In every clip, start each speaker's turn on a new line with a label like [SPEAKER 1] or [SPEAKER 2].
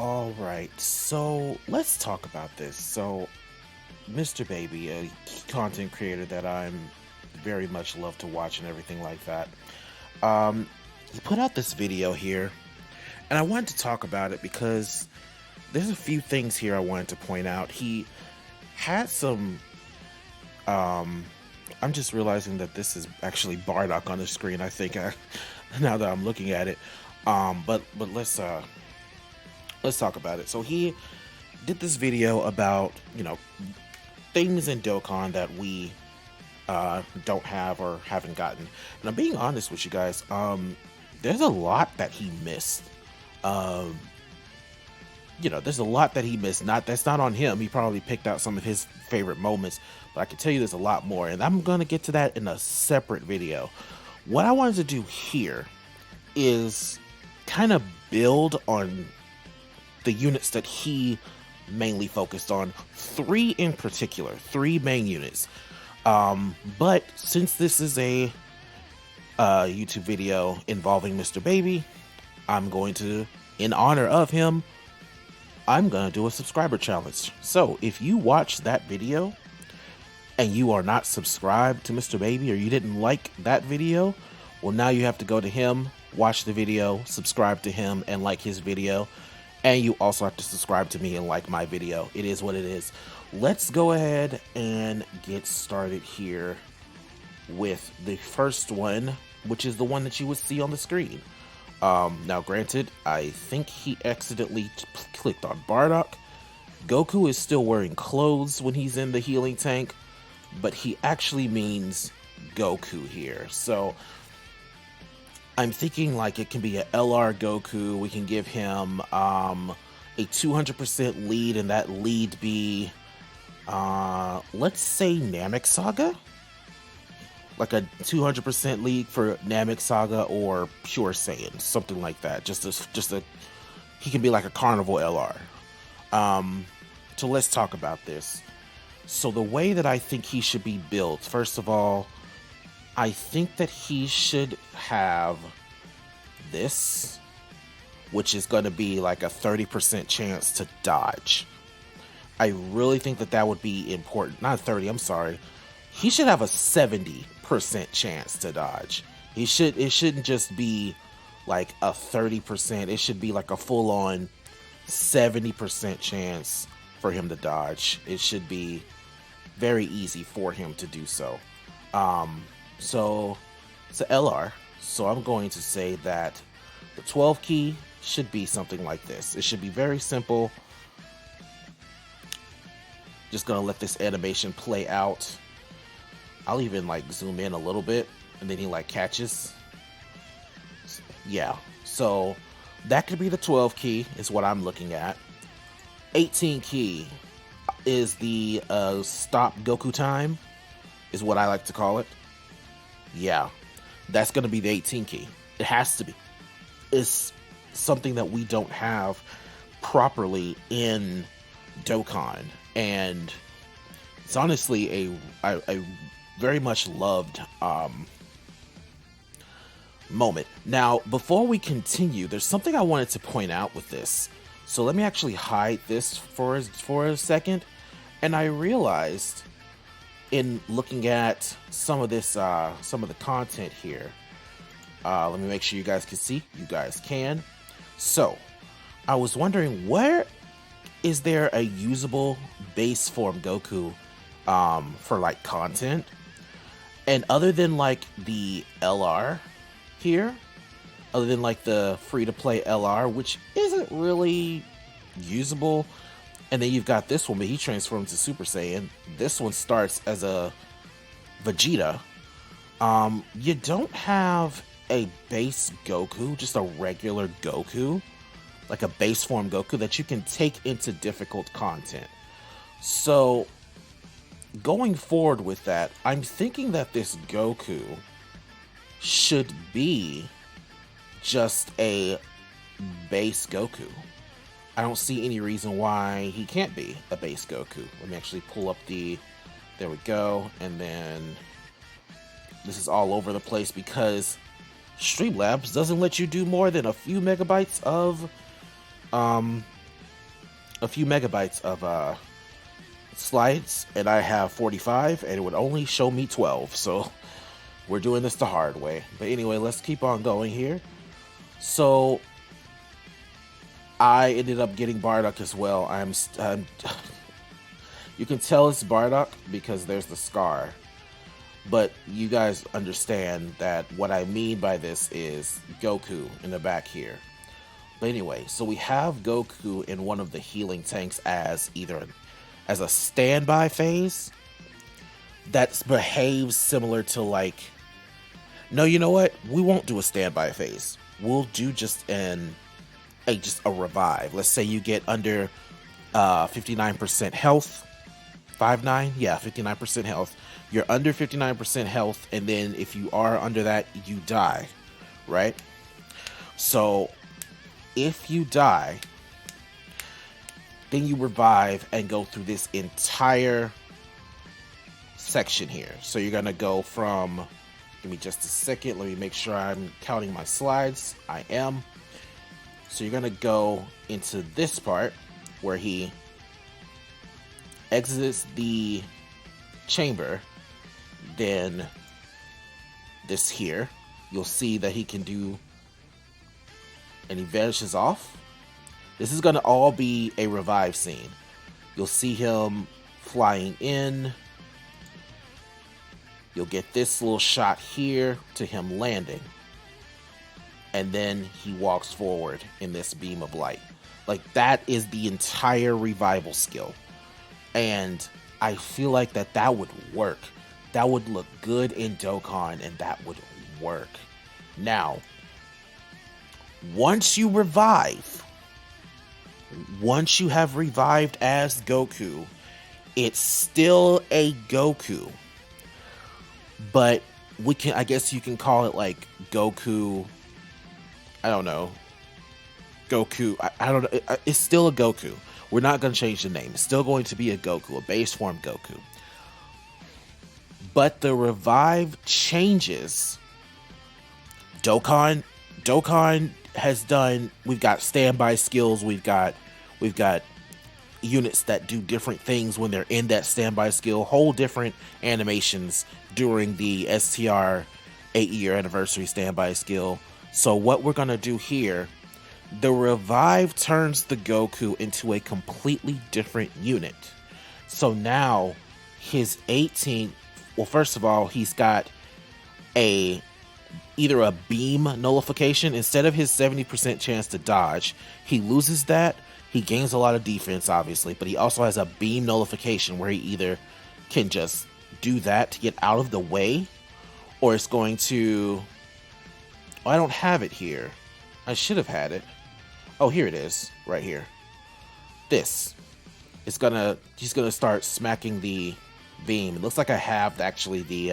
[SPEAKER 1] All right, so let's talk about this. So, Mr. Baby, a content creator that I'm very much love to watch and everything like that. He put out this video here, and I wanted to talk about it because there's a few things here I wanted to point out. He had some. Um, I'm just realizing that this is actually Bardock on the screen. I think now that I'm looking at it. But let's talk about it. So he did this video about, things in Dokkan that we don't have or haven't gotten. And I'm being honest with you guys. There's a lot that he missed. Um, there's a lot that he missed. That's not on him. He probably picked out some of his favorite moments, but I can tell you there's a lot more, and I'm gonna get to that in a separate video. What I wanted to do here is kind of build on the units that he mainly focused on, three in particular, three main units. But since this is a YouTube video involving Mr. Baby, I'm going to, in honor of him, I'm gonna do a subscriber challenge. So if you watch that video and you are not subscribed to Mr. Baby, or you didn't like that video, well, now you have to go to him, watch the video, subscribe to him, and like his video. And you also have to subscribe to me and like my video. It is what it is. Let's go ahead and get started here with the first one, which is the one that you would see on the screen. Now granted, I think he accidentally clicked on Bardock. Goku is still wearing clothes when he's in the healing tank, but he actually means Goku here. So I'm thinking like it can be a LR Goku. We can give him a 200% lead, and that lead be let's say Namek Saga, like a 200% lead for Namek Saga or Pure Saiyan, something like that. He can be like a Carnival LR. So let's talk about this. So the way that I think he should be built, first of all, I think that he should have this, which is going to be like a 30% chance to dodge. I really think that that would be important. Not 30, I'm sorry. He should have a 70% chance to dodge. It shouldn't just be like a 30%. It should be like a full-on 70% chance for him to dodge. It should be very easy for him to do so. So it's a LR. So I'm going to say that the 12 key should be something like this. It should be very simple. Just gonna let this animation play out. I'll even like zoom in a little bit, and then he like catches. Yeah, so that could be the 12 key is what I'm looking at. 18 key is the stop Goku time, is what I like to call it. Yeah, that's gonna be the 18 key. It has to be. It's something that we don't have properly in Dokkan, and it's honestly a very much loved moment. Now, before we continue, there's something I wanted to point out with this. So let me actually hide this for a second. And I realized in looking at some of this, some of the content here, let me make sure you guys can see. You guys can. So I was wondering, where is there a usable base form Goku for like content? And other than like the LR here, other than like the free-to-play LR, which isn't really usable, and then you've got this one, but he transforms to Super Saiyan. This one starts as a Vegeta. You don't have a base Goku, just a regular Goku, like a base form Goku that you can take into difficult content. So going forward with that, I'm thinking that this Goku should be just a base Goku. I don't see any reason why he can't be a base Goku. Let me actually pull up there we go. And then this is all over the place because Streamlabs doesn't let you do more than a few megabytes of a few megabytes of slides, and I have 45, and it would only show me 12. So we're doing this the hard way. But anyway, let's keep on going here. So I ended up getting Bardock as well. I'm you can tell it's Bardock because there's the scar. But you guys understand that what I mean by this is Goku in the back here. But anyway, so we have Goku in one of the healing tanks as as a standby phase that behaves similar to like, no, you know what? We won't do a standby phase. We'll do just a revive. Let's say you get under 59% health. 59? Yeah, 59% health. You're under 59% health, and then if you are under that, you die, right? So if you die, then you revive and go through this entire section here. So you're gonna go from, give me just a second, let me make sure I'm counting my slides. I am. So you're gonna go into this part where he exits the chamber. Then this here, you'll see that he can do, and he vanishes off. This is gonna all be a revive scene. You'll see him flying in. You'll get this little shot here to him landing. And then he walks forward in this beam of light. Like, that is the entire revival skill. And I feel like that would work. That would look good in Dokkan, and that would work. Now, once you have revived as Goku, it's still a Goku. But I guess you can call it like Goku, I don't know. Goku, I don't know. It's still a Goku. We're not going to change the name. It's still going to be a Goku, a base form Goku. But the revive changes. Dokkan has done, we've got standby skills, we've got units that do different things when they're in that standby skill, whole different animations during the STR 8-year anniversary standby skill. So what we're going to do here, the revive turns the Goku into a completely different unit. So now his 18, well, first of all, he's got either a beam nullification. Instead of his 70% chance to dodge, he loses that. He gains a lot of defense, obviously, but he also has a beam nullification where he either can just do that to get out of the way, or it's going to, oh, I don't have it here. I should have had it. Oh, here it is, right here. This. He's gonna start smacking the beam. It looks like I have actually the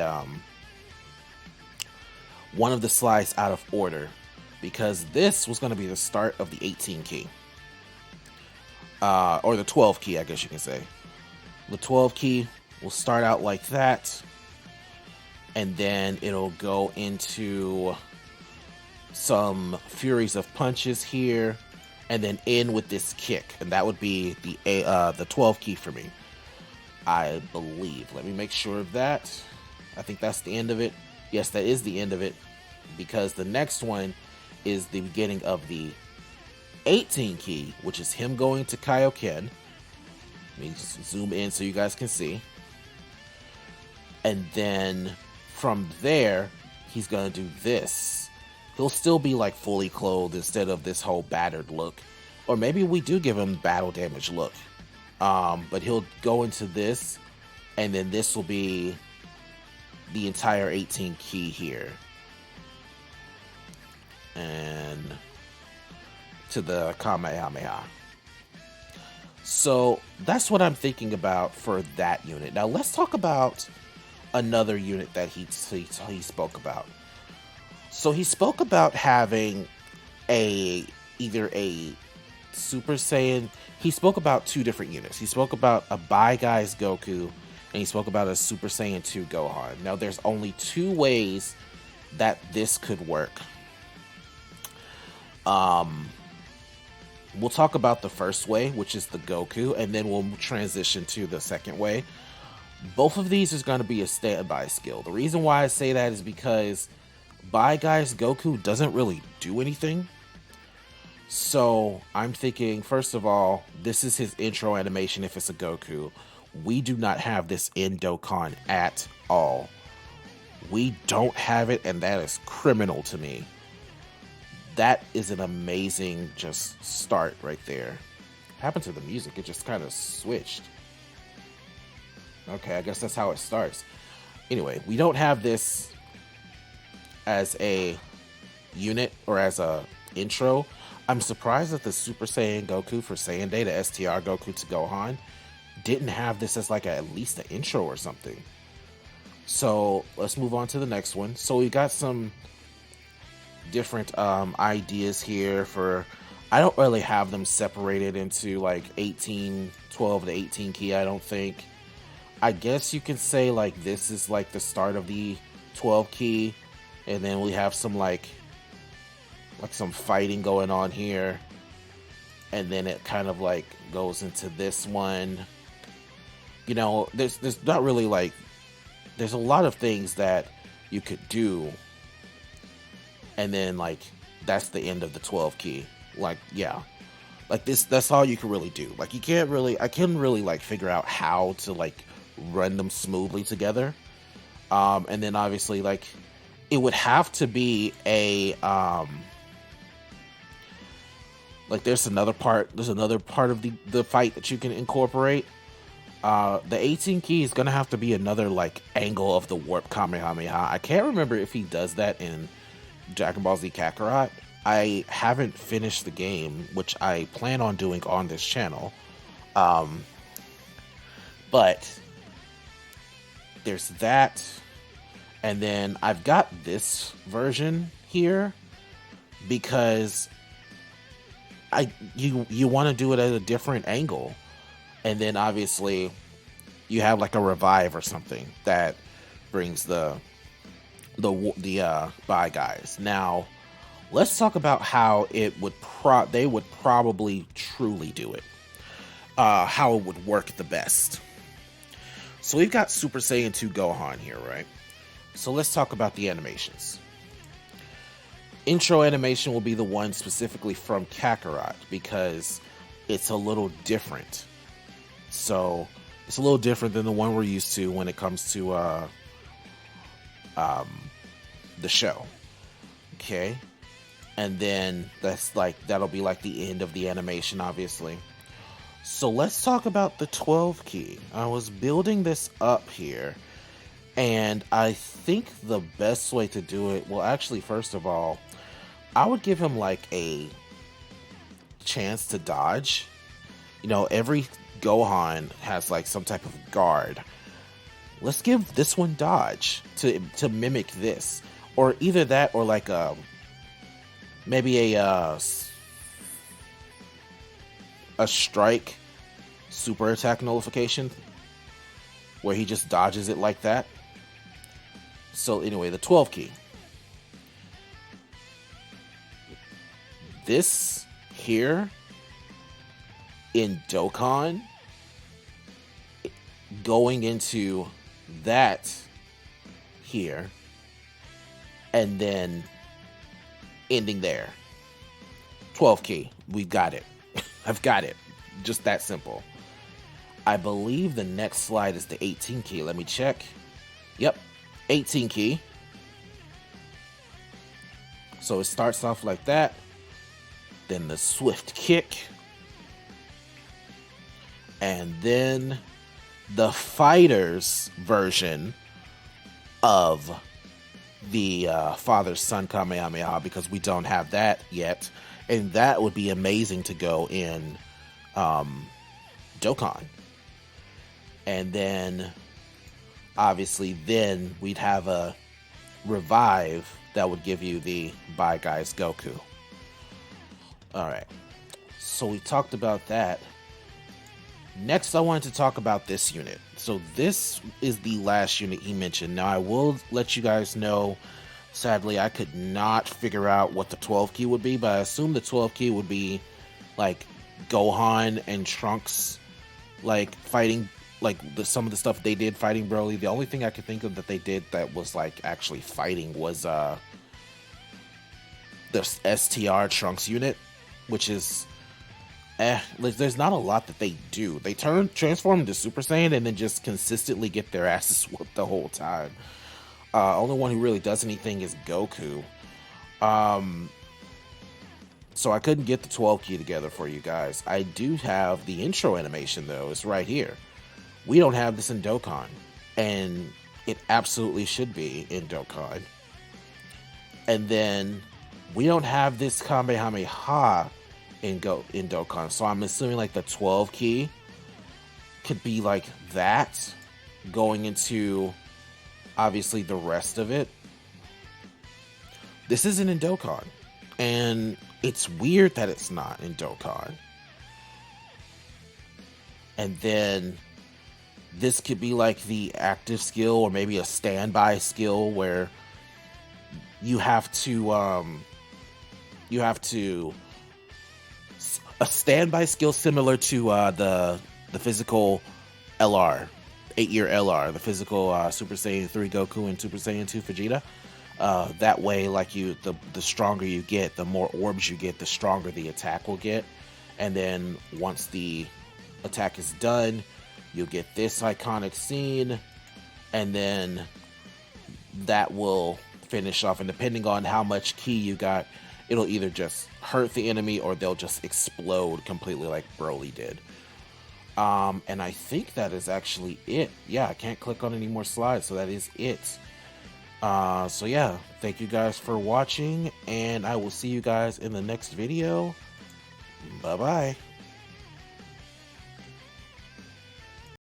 [SPEAKER 1] one of the slides out of order, because this was gonna be the start of the 18 key. Or the 12 key, I guess you can say. The 12 key will start out like that, and then it'll go into some Furies of Punches here, and then end with this kick, and that would be the 12 key for me, I believe. Let me make sure of that. I think that's the end of it. Yes, that is the end of it, because the next one is the beginning of the 18 key, which is him going to Kaioken. Let me just zoom in so you guys can see. And then from there, he's gonna do this. He'll still be like fully clothed instead of this whole battered look. Or maybe we do give him battle damage look. But he'll go into this, and then this will be the entire 18 key here. And to the Kamehameha. So that's what I'm thinking about for that unit. Now let's talk about another unit that he spoke about. So he spoke about having either a Super Saiyan. He spoke about two different units. He spoke about a Bye Guys Goku, and he spoke about a Super Saiyan 2 Gohan. Now there's only two ways that this could work. We'll talk about the first way, which is the Goku, and then we'll transition to the second way. Both of these is going to be a standby skill. The reason why I say that is because Bye Guys Goku doesn't really do anything. So I'm thinking, first of all, this is his intro animation if it's a Goku. We do not have this in Dokkan at all. We don't have it, and that is criminal to me. That is an amazing just start right there. What happened to the music? It just kind of switched. Okay, I guess that's how it starts. Anyway, we don't have this as a unit or as a intro. I'm surprised that the Super Saiyan Goku for Saiyan Day, the STR Goku to Gohan, didn't have this as like at least an intro or something. So let's move on to the next one. So we got some different ideas here for, I don't really have them separated into like 12 to 18 key, I don't think. I guess you can say like this is like the start of the 12 key, and then we have some like some fighting going on here, and then it kind of like goes into this one. You know, there's not really like, there's a lot of things that you could do, and then like that's the end of the 12 key. Like, yeah, like that's all you can really do. Like you can't really, I couldn't really like figure out how to like run them smoothly together. And then obviously like it would have to be a like there's another part of the fight that you can incorporate. The 18 key is gonna have to be another like angle of the warp Kamehameha. I can't remember if he does that in Dragon Ball Z Kakarot. I haven't finished the game, which I plan on doing on this channel. But there's that, and then I've got this version here because you want to do it at a different angle, and then obviously you have like a revive or something that brings the Bye Guys. Now let's talk about how it would they would probably truly do it, how it would work the best. So we've got Super Saiyan 2 Gohan here, right? So let's talk about the animations. Intro animation will be the one specifically from Kakarot because it's a little different. So it's a little different than the one we're used to when it comes to the show. Okay? And then that'll be like the end of the animation, obviously. So let's talk about the 12 key. I was building this up here, and I think the best way to do it, well, actually, first of all, I would give him like a chance to dodge. You know, every Gohan has like some type of guard. Let's give this one dodge to mimic this, or either that or like maybe a strike super attack nullification where he just dodges it like that. So anyway, the 12 key. This here in Dokkan going into that here and then ending there. 12 key. We've got it. I've got it. Just that simple. I believe the next slide is the 18 key. Let me check. Yep. 18 key. So it starts off like that. Then the swift kick. And then the fighter's version of the father-son Kamehameha, because we don't have that yet. And that would be amazing to go in Dokkan. And then obviously then we'd have a revive that would give you the Bye Guys Goku. Alright, so we talked about that. Next I wanted to talk about this unit. So this is the last unit he mentioned. Now I will let you guys know, sadly I could not figure out what the 12 key would be, but I assume the 12 key would be like Gohan and Trunks like fighting, like some of the stuff they did fighting Broly. The only thing I could think of that they did that was like actually fighting was the STR Trunks unit, which is like, there's not a lot that they do. They transform into Super Saiyan and then just consistently get their asses whooped the whole time. Only one who really does anything is Goku. So I couldn't get the 12 key together for you guys. I do have the intro animation though. It's right here. We don't have this in Dokkan, and it absolutely should be in Dokkan. And then we don't have this Kamehameha in Dokkan, so I'm assuming like the 12 key could be like that going into obviously the rest of it. This isn't in Dokkan, and it's weird that it's not in Dokkan. And then this could be like the active skill or maybe a standby skill where you have to a standby skill similar to the physical LR, 8-year LR, the physical Super Saiyan 3 Goku and Super Saiyan 2 Vegeta. That way, like the stronger you get, the more orbs you get, the stronger the attack will get. And then once the attack is done, you'll get this iconic scene, and then that will finish off. And depending on how much ki you got, it'll either just hurt the enemy or they'll just explode completely like Broly did. And I think that is actually it. Yeah, I can't click on any more slides, so that is it. So yeah, thank you guys for watching, and I will see you guys in the next video. Bye bye.